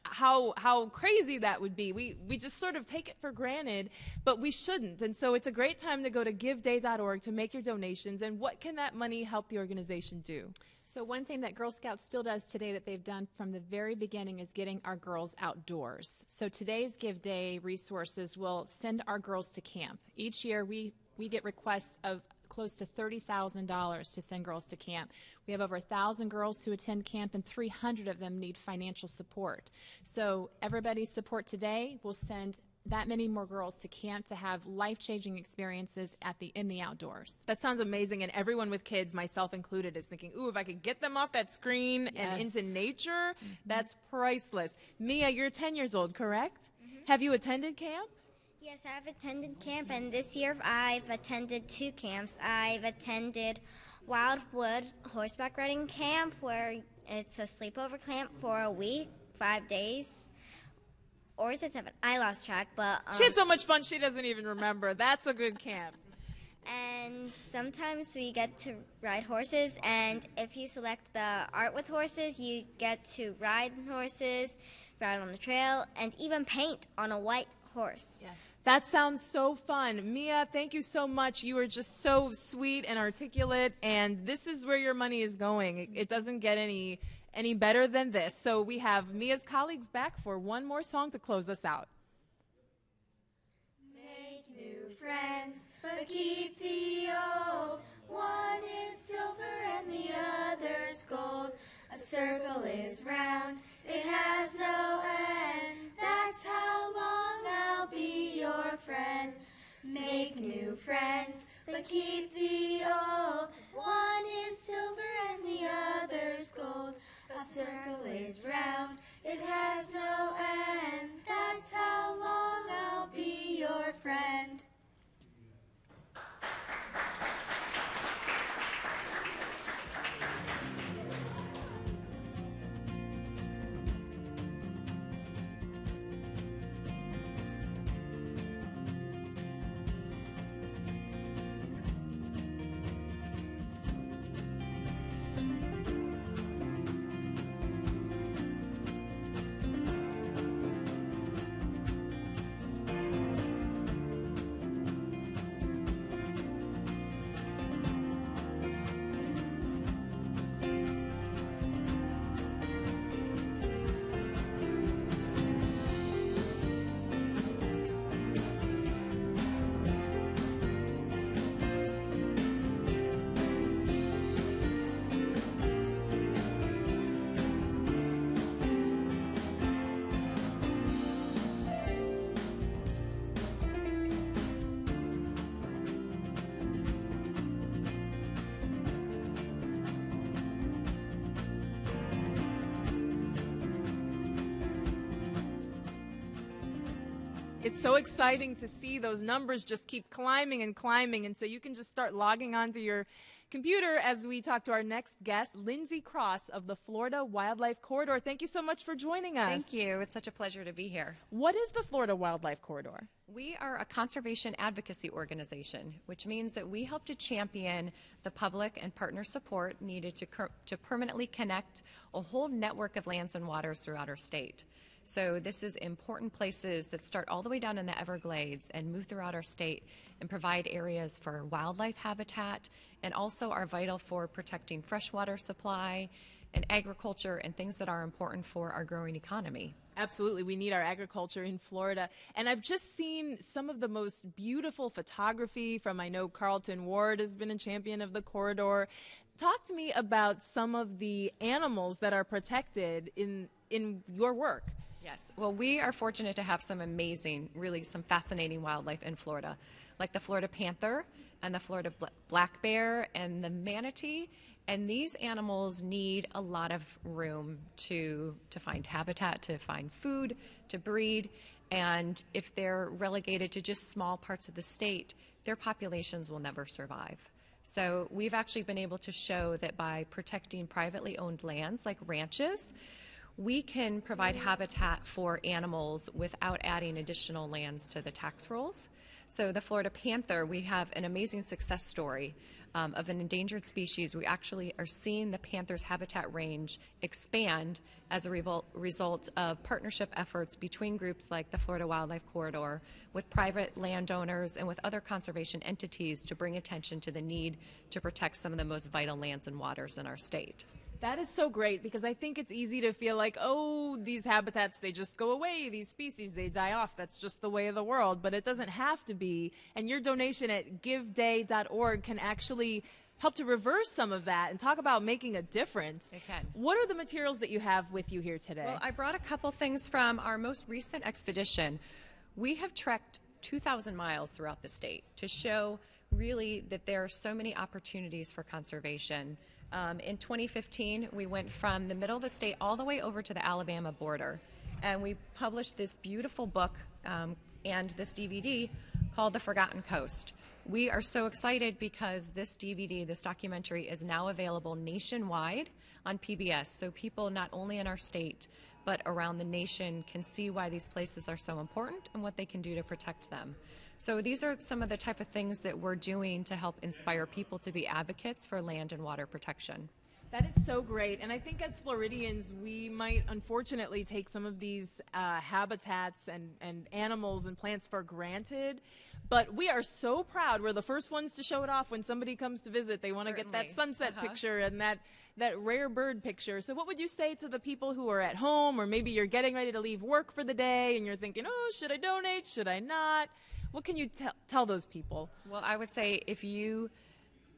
how crazy that would be. We just sort of take it for granted, but we shouldn't. And so it's a great time to go to giveday.org to make your donations. And what can that money help the organization do? So one thing that Girl Scouts still does today that they've done from the very beginning is getting our girls outdoors. So today's Give Day resources will send our girls to camp. Each year we get requests of close to $30,000 to send girls to camp. We have over 1,000 girls who attend camp, and 300 of them need financial support. So everybody's support today will send that many more girls to camp to have life-changing experiences in the outdoors. That sounds amazing, and everyone with kids, myself included, is thinking, ooh, if I could get them off that screen and into nature, that's priceless. Mia, you're 10 years old, correct? Have you attended camp? Yes, I've attended camp, and this year I've attended 2 camps. I've attended Wildwood Horseback Riding Camp, where it's a sleepover camp for a week, 5 days. Or is it 7? I lost track, but... she had so much fun she doesn't even remember. That's a good camp. And sometimes we get to ride horses, and if you select the art with horses, you get to ride horses, ride on the trail, and even paint on a white horse. Yes. That sounds so fun. Mia, thank you so much. You are just so sweet and articulate, and this is where your money is going. It doesn't get any better than this. So we have Mia's colleagues back for one more song to close us out. Make new friends, but keep the old. One is silver and the other's gold. A circle is round, it has no end. That's how long I'll be your friend. Make new friends, but keep the old. One is silver and the other's gold. A circle is round, it has no end. That's how long I'll be your friend. It's so exciting to see those numbers just keep climbing and climbing. And so you can just start logging onto your computer as we talk to our next guest, Lindsay Cross of the Florida Wildlife Corridor. Thank you so much for joining us. Thank you. It's such a pleasure to be here. What is the Florida Wildlife Corridor? We are a conservation advocacy organization, which means that we help to champion the public and partner support needed to permanently connect a whole network of lands and waters throughout our state. So this is important places that start all the way down in the Everglades and move throughout our state and provide areas for wildlife habitat and also are vital for protecting freshwater supply and agriculture and things that are important for our growing economy. Absolutely. We need our agriculture in Florida. And I've just seen some of the most beautiful photography from, I know Carlton Ward has been a champion of the corridor. Talk to me about some of the animals that are protected in your work. Yes. Well, we are fortunate to have some amazing, really some fascinating wildlife in Florida, like the Florida panther and the Florida black bear and the manatee. And these animals need a lot of room to find habitat, to find food, to breed. And if they're relegated to just small parts of the state, their populations will never survive. So we've actually been able to show that by protecting privately owned lands like ranches, we can provide habitat for animals without adding additional lands to the tax rolls. So the Florida panther, we have an amazing success story of an endangered species. We actually are seeing the panther's habitat range expand as a result of partnership efforts between groups like the Florida Wildlife Corridor, with private landowners and with other conservation entities to bring attention to the need to protect some of the most vital lands and waters in our state. That is so great, because I think it's easy to feel like, oh, these habitats, they just go away. These species, they die off. That's just the way of the world. But it doesn't have to be. And your donation at giveday.org can actually help to reverse some of that and talk about making a difference. It can. What are the materials that you have with you here today? Well, I brought a couple things from our most recent expedition. We have trekked 2,000 miles throughout the state to show really that there are so many opportunities for conservation. In 2015, we went from the middle of the state all the way over to the Alabama border, and we published this beautiful book and this DVD called The Forgotten Coast. We are so excited because this DVD, this documentary, is now available nationwide on PBS, so people not only in our state but around the nation can see why these places are so important and what they can do to protect them. So these are some of the type of things that we're doing to help inspire people to be advocates for land and water protection. That is so great. And I think as Floridians, we might unfortunately take some of these habitats and animals and plants for granted. But we are so proud. We're the first ones to show it off when somebody comes to visit. They want to get that sunset picture and that rare bird picture. So what would you say to the people who are at home, or maybe you're getting ready to leave work for the day and you're thinking, oh, should I donate? Should I not? What can you tell those people? Well, I would say if you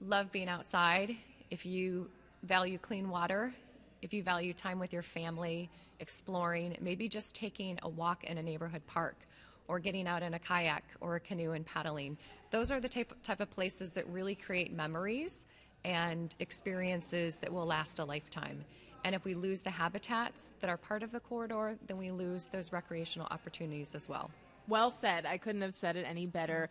love being outside, if you value clean water, if you value time with your family, exploring, maybe just taking a walk in a neighborhood park or getting out in a kayak or a canoe and paddling, those are the type of places that really create memories and experiences that will last a lifetime. And if we lose the habitats that are part of the corridor, then we lose those recreational opportunities as well. Well said. I couldn't have said it any better.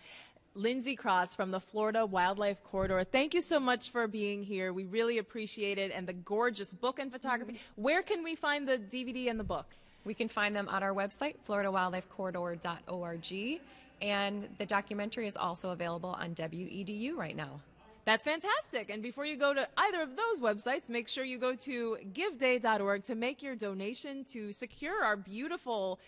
Lindsay Cross from the Florida Wildlife Corridor, thank you so much for being here. We really appreciate it, and the gorgeous book and photography. Where can we find the DVD and the book? We can find them on our website, floridawildlifecorridor.org, and the documentary is also available on WEDU right now. That's fantastic. And before you go to either of those websites, make sure you go to giveday.org to make your donation to secure our beautiful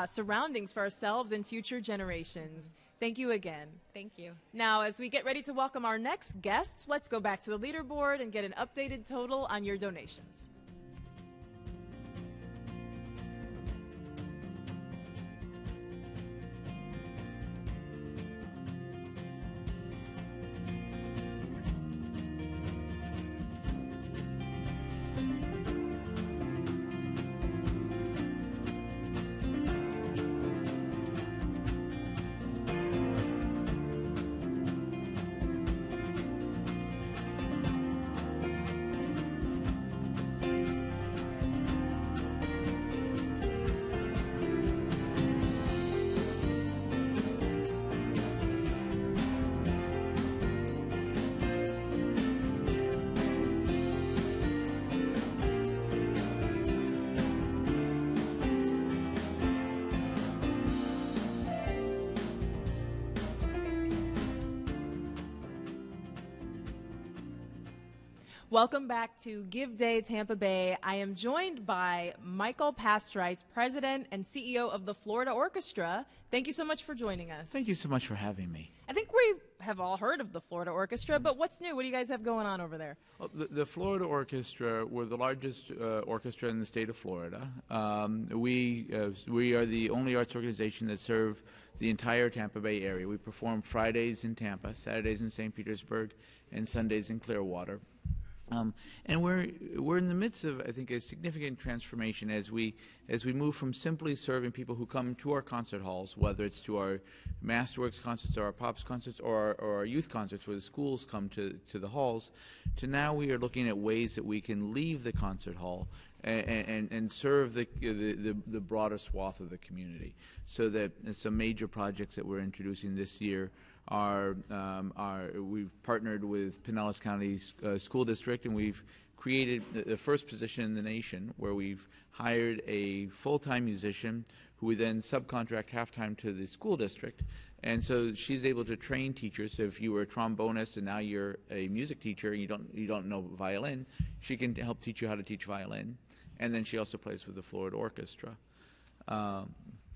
surroundings for ourselves and future generations. Thank you again. Thank you. Now, as we get ready to welcome our next guests, let's go back to the leaderboard and get an updated total on your donations. Welcome back to Give Day Tampa Bay. I am joined by Michael Pastrice, President and CEO of the Florida Orchestra. Thank you so much for joining us. Thank you so much for having me. I think we have all heard of the Florida Orchestra, but what's new? What do you guys have going on over there? Well, the Florida Orchestra, we're the largest orchestra in the state of Florida. We are the only arts organization that serve the entire Tampa Bay area. We perform Fridays in Tampa, Saturdays in St. Petersburg, and Sundays in Clearwater. And we're in the midst of, I think, a significant transformation as we move from simply serving people who come to our concert halls, whether it's to our Masterworks concerts or our Pops concerts or our youth concerts where the schools come to the halls, to now we are looking at ways that we can leave the concert hall and serve the broader swath of the community. So that some major projects that we're introducing this year we've partnered with Pinellas County School District, and we've created the first position in the nation where we've hired a full-time musician who we then subcontract half-time to the school district. And so she's able to train teachers. So if you were a trombonist and now you're a music teacher and you don't know violin, she can help teach you how to teach violin. And then she also plays with the Florida Orchestra.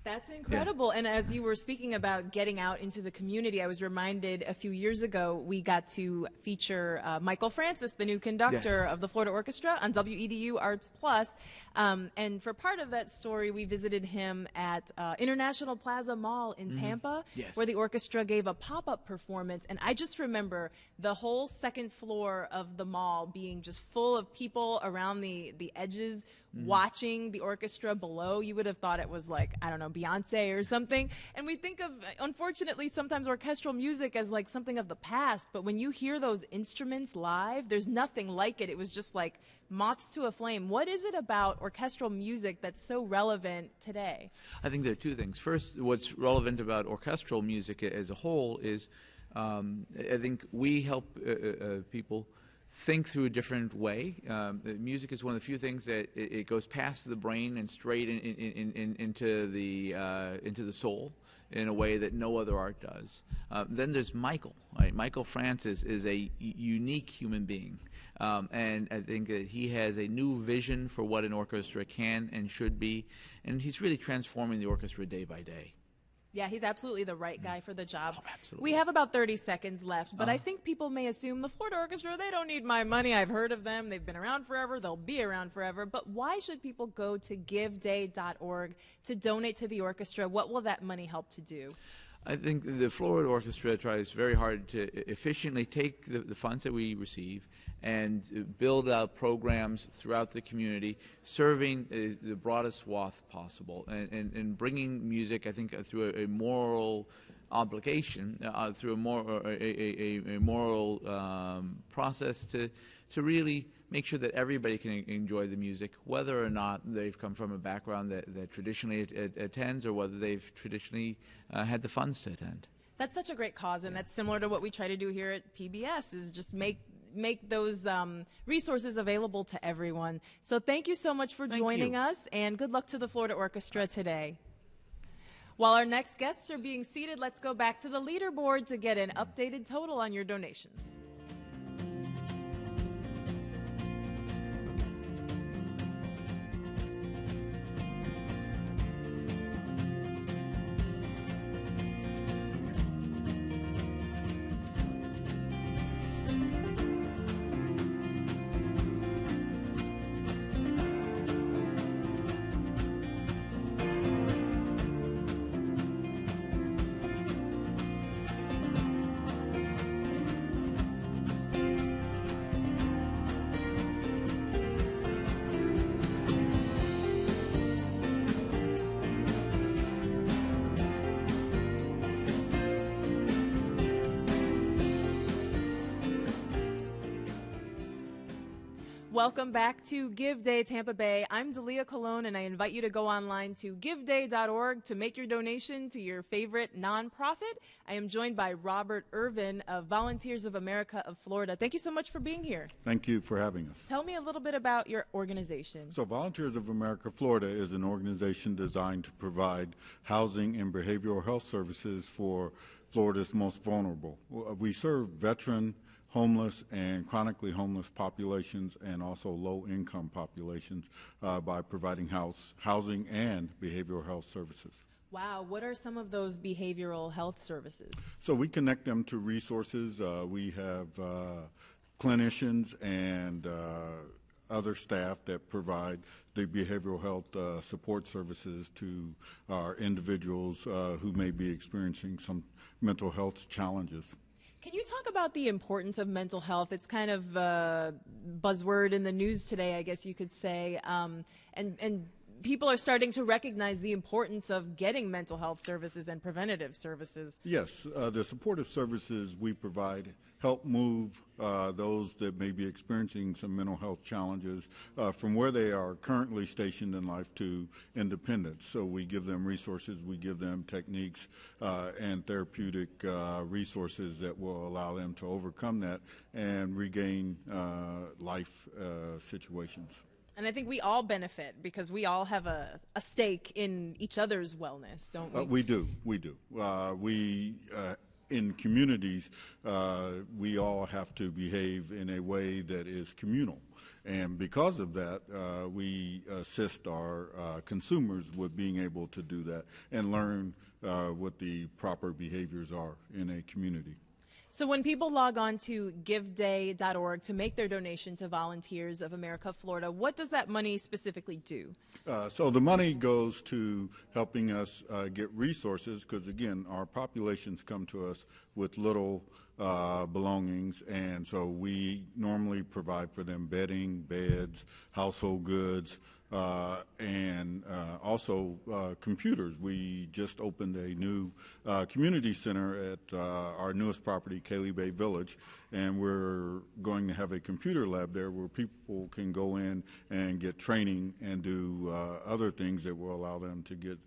That's incredible. Yeah. And as you were speaking about getting out into the community, I was reminded a few years ago we got to feature Michael Francis, the new conductor of the Florida Orchestra, on WEDU Arts Plus. And for part of that story, we visited him at International Plaza Mall in Tampa, where the orchestra gave a pop-up performance. And I just remember the whole second floor of the mall being just full of people around the edges watching the orchestra below. You would have thought it was like, I don't know, Beyonce or something. And we think of, unfortunately, sometimes orchestral music as like something of the past. But when you hear those instruments live, there's nothing like it. It was just like moths to a flame. What is it about orchestral music that's so relevant today? I think there are two things. First, what's relevant about orchestral music as a whole is I think we help people think through a different way. Music is one of the few things that it goes past the brain and straight into the soul in a way that no other art does. Then there's Michael. Right? Michael Francis is a unique human being, and I think that he has a new vision for what an orchestra can and should be, and he's really transforming the orchestra day by day. Yeah, he's absolutely the right guy for the job. Oh, absolutely. We have about 30 seconds left, but I think people may assume the Florida Orchestra, they don't need my money. I've heard of them. They've been around forever. They'll be around forever. But why should people go to giveday.org to donate to the orchestra? What will that money help to do? I think the Florida Orchestra tries very hard to efficiently take the funds that we receive and build out programs throughout the community, serving the broadest swath possible, and bringing music, I think, through a moral obligation, through a moral process to really make sure that everybody can enjoy the music, whether or not they've come from a background that traditionally attends or whether they've traditionally had the funds to attend. That's such a great cause, and that's similar to what we try to do here at PBS, is just make those resources available to everyone. So thank you so much for joining us, and good luck to the Florida Orchestra today. While our next guests are being seated, let's go back to the leaderboard to get an updated total on your donations. Welcome back to Give Day Tampa Bay. I'm Dalia Colon, and I invite you to go online to giveday.org to make your donation to your favorite nonprofit. I am joined by Robert Irvin of Volunteers of America of Florida. Thank you so much for being here. Thank you for having us. Tell me a little bit about your organization. So Volunteers of America Florida is an organization designed to provide housing and behavioral health services for Florida's most vulnerable. We serve veteran homeless and chronically homeless populations and also low-income populations by providing housing and behavioral health services. Wow, what are some of those behavioral health services? So we connect them to resources. We have clinicians and other staff that provide the behavioral health support services to our individuals who may be experiencing some mental health challenges. Can you talk about the importance of mental health? It's kind of a buzzword in the news today, I guess you could say, and people are starting to recognize the importance of getting mental health services and preventative services. Yes, the supportive services we provide help move those that may be experiencing some mental health challenges from where they are currently stationed in life to independence. So we give them resources, we give them techniques and therapeutic resources that will allow them to overcome that and regain life situations. And I think we all benefit because we all have a stake in each other's wellness, don't we? We do. In communities, we all have to behave in a way that is communal. And because of that, we assist our consumers with being able to do that and learn what the proper behaviors are in a community. So when people log on to giveday.org to make their donation to Volunteers of America Florida, what does that money specifically do? So the money goes to helping us get resources because, again, our populations come to us with little belongings, and so we normally provide for them bedding, beds, household goods, and also computers. We just opened a new community center at our newest property, Cayley Bay Village, and we're going to have a computer lab there where people can go in and get training and do other things that will allow them to get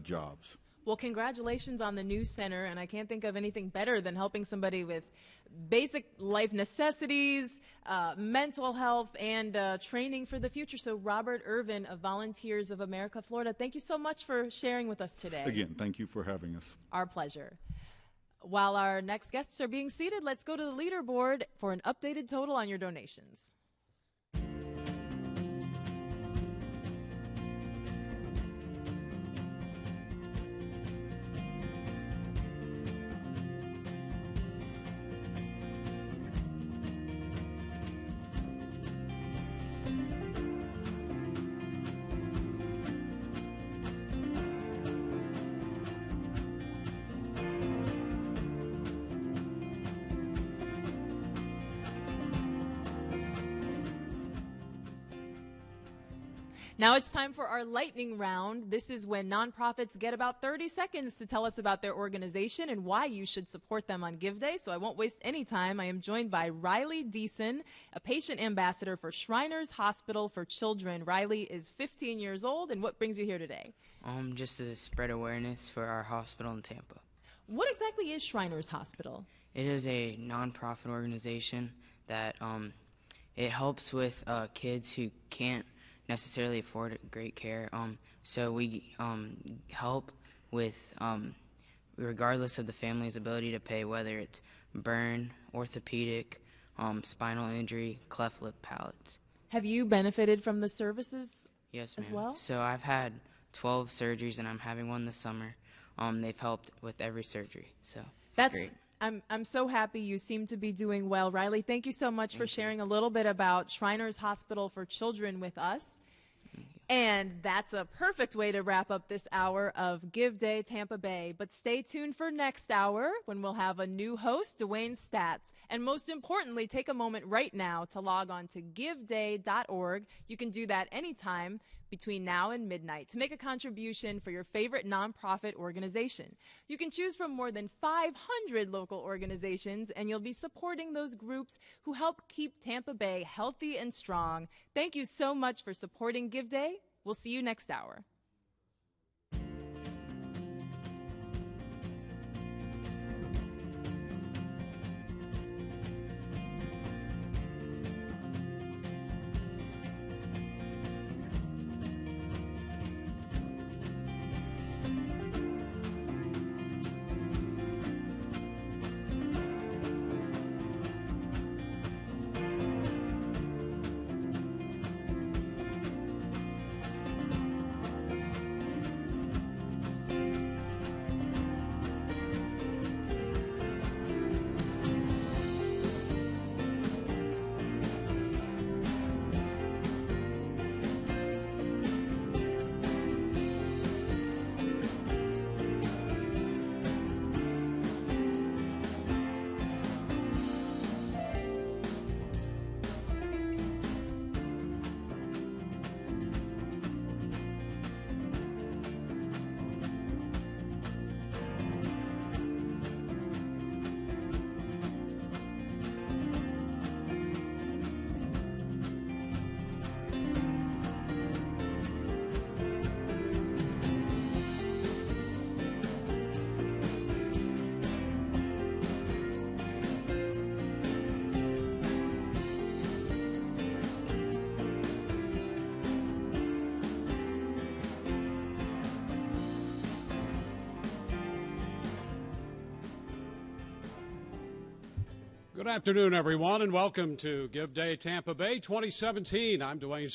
jobs. Well, congratulations on the new center, and I can't think of anything better than helping somebody with basic life necessities, mental health, and training for the future. So Robert Irvin of Volunteers of America Florida, thank you so much for sharing with us today. Again, thank you for having us. Our pleasure. While our next guests are being seated, let's go to the leaderboard for an updated total on your donations. Now it's time for our lightning round. This is when nonprofits get about 30 seconds to tell us about their organization and why you should support them on Give Day. So I won't waste any time. I am joined by Riley Deason, a patient ambassador for Shriners Hospital for Children. Riley is 15 years old, and what brings you here today? Just to spread awareness for our hospital in Tampa. What exactly is Shriners Hospital? It is a nonprofit organization that it helps with kids who can't necessarily afford great care. So we help with regardless of the family's ability to pay, whether it's burn, orthopedic, spinal injury, cleft lip, palates. Have you benefited from the services? Yes, as ma'am. well? So I've had 12 surgeries, and I'm having one this summer. They've helped with every surgery, so That's great. I'm so happy you seem to be doing well. Riley, thank you so much for sharing a little bit about Shriners Hospital for Children with us. And that's a perfect way to wrap up this hour of Give Day Tampa Bay. But stay tuned for next hour when we'll have a new host, Dwayne Statz. And most importantly, take a moment right now to log on to giveday.org. You can do that anytime between now and midnight to make a contribution for your favorite nonprofit organization. You can choose from more than 500 local organizations, and you'll be supporting those groups who help keep Tampa Bay healthy and strong. Thank you so much for supporting Give Day. We'll see you next hour. Good afternoon, everyone, and welcome to Give Day Tampa Bay 2017. I'm Dwayne